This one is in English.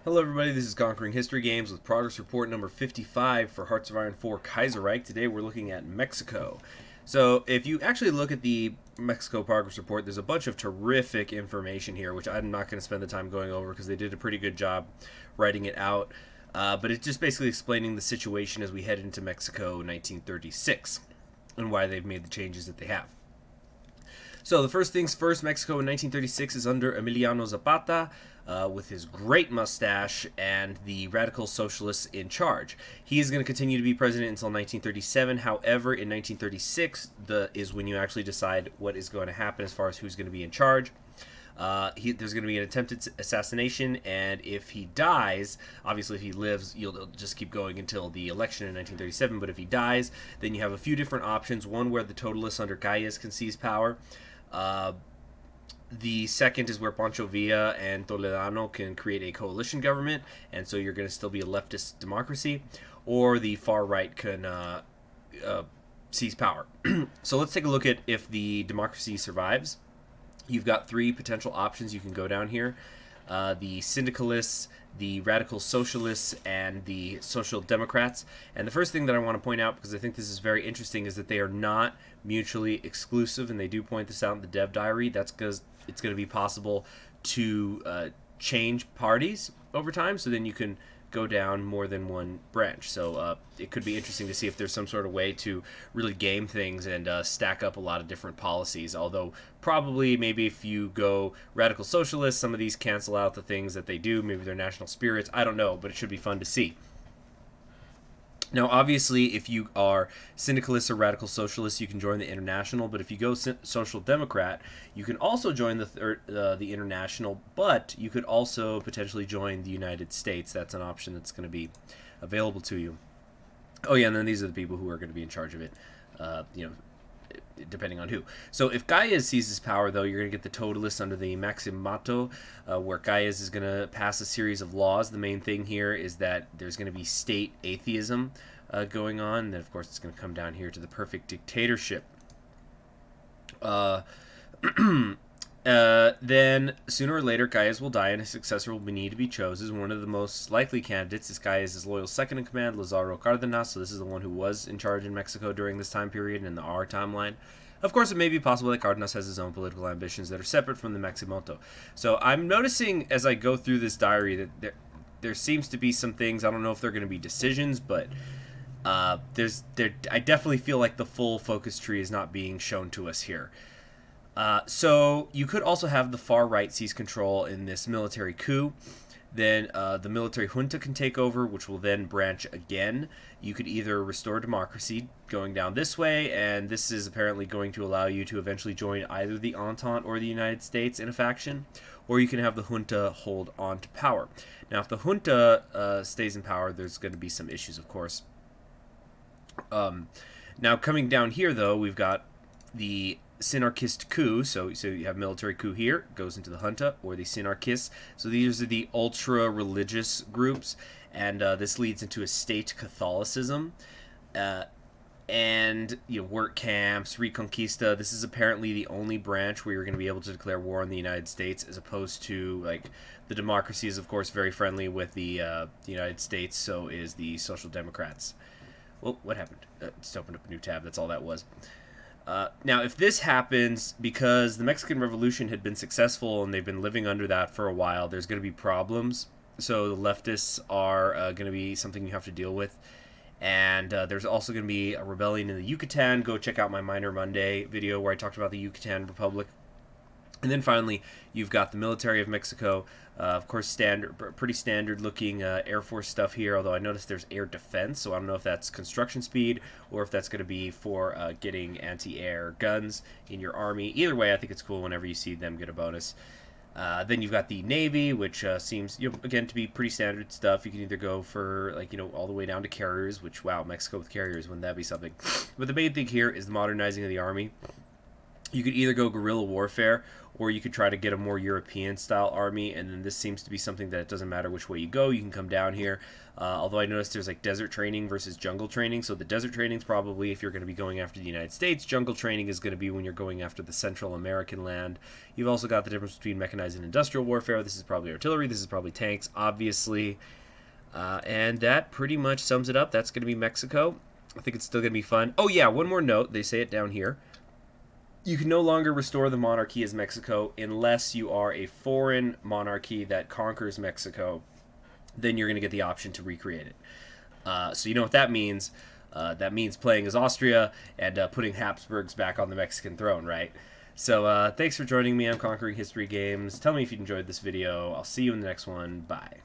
Hello everybody, this is Conquering History Games with Progress Report number 55 for Hearts of Iron 4 Kaiserreich. Today we're looking at Mexico. So if you actually look at the Mexico Progress Report, there's a bunch of terrific information here, which I'm not going to spend the time going over because they did a pretty good job writing it out. But it's just basically explaining the situation as we head into Mexico 1936 and why they've made the changes that they have. So the first things first, Mexico in 1936 is under Emiliano Zapata with his great mustache and the radical socialists in charge. He is going to continue to be president until 1937. However, in 1936 is when you actually decide what is going to happen as far as who's going to be in charge. There's going to be an attempted assassination, and if he dies, obviously if he lives, you'll just keep going until the election in 1937, but if he dies, then you have a few different options. One where the totalists under Calles can seize power. The second is where Pancho Villa and Toledano can create a coalition government, and so you're going to still be a leftist democracy, or the far right can seize power. So let's take a look at if the democracy survives. You've got three potential options you can go down here. The syndicalists, the radical socialists, and the social democrats. And the first thing that I want to point out, because I think this is very interesting, is that they are not mutually exclusive, and they do point this out in the dev diary. That's because it's going to be possible to change parties over time, so then you can go down more than one branch. So it could be interesting to see if there's some sort of way to really game things and stack up a lot of different policies, although probably maybe if you go radical socialist, some of these cancel out the things that they do. Maybe they're national spirits, I don't know, but it should be fun to see. Now, obviously, if you are syndicalist or radical socialist, you can join the International. But if you go social democrat, you can also join the International. But you could also potentially join the United States. That's an option that's going to be available to you. Oh yeah, and then these are the people who are going to be in charge of it. Depending on who. So if Calles seizes power, though, you're going to get the totalists under the Maximato, where Calles is going to pass a series of laws. The main thing here is that there's going to be state atheism going on, and then, of course, it's going to come down here to the perfect dictatorship. Then, sooner or later, Calles will die, and a successor will need to be chosen. One of the most likely candidates is Calles' loyal second-in-command, Lázaro Cárdenas. So this is the one who was in charge in Mexico during this time period in the R timeline. Of course, it may be possible that Cárdenas has his own political ambitions that are separate from the Maximoto. So I'm noticing as I go through this diary that there seems to be some things. I don't know if they're going to be decisions, but I definitely feel like the full focus tree is not being shown to us here. So you could also have the far right seize control in this military coup. Then the military junta can take over, which will then branch again. You could either restore democracy going down this way, and this is apparently going to allow you to eventually join either the Entente or the United States in a faction, or you can have the junta hold on to power. Now, if the junta stays in power, there's going to be some issues, of course. Now, coming down here, though, we've got the synarchist coup, so you have military coup here, goes into the junta, or the synarchists. So these are the ultra-religious groups, and this leads into a state Catholicism, and work camps, Reconquista. This is apparently the only branch where you're going to be able to declare war on the United States, as opposed to, like, the democracy is, of course, very friendly with the United States, so is the Social Democrats. Well, what happened? Just opened up a new tab, that's all that was. Now, if this happens, because the Mexican Revolution had been successful and they've been living under that for a while, there's going to be problems. So the leftists are going to be something you have to deal with. And there's also going to be a rebellion in the Yucatan. Go check out my Minor Monday video where I talked about the Yucatan Republic. And then finally, you've got the military of Mexico. Of course, pretty standard-looking Air Force stuff here, although I noticed there's air defense, so I don't know if that's construction speed or if that's going to be for getting anti-air guns in your army. Either way, I think it's cool whenever you see them get a bonus. Then you've got the Navy, which seems, again, to be pretty standard stuff. You can either go for, all the way down to carriers, which, wow, Mexico with carriers, wouldn't that be something? But the main thing here is the modernizing of the Army. You could either go guerrilla warfare, or you could try to get a more European-style army, and then this seems to be something that it doesn't matter which way you go, you can come down here. Although I noticed there's like desert training versus jungle training, so the desert training is probably if you're going to be going after the United States. Jungle training is going to be when you're going after the Central American land. You've also got the difference between mechanized and industrial warfare. This is probably artillery, this is probably tanks, obviously. And that pretty much sums it up. That's going to be Mexico. I think it's still going to be fun. Oh yeah, one more note. They say it down here. You can no longer restore the monarchy as Mexico unless you are a foreign monarchy that conquers Mexico. Then you're going to get the option to recreate it. So you know what that means. That means playing as Austria and putting Habsburgs back on the Mexican throne, right? So thanks for joining me on Conquering History Games. Tell me if you enjoyed this video. I'll see you in the next one. Bye.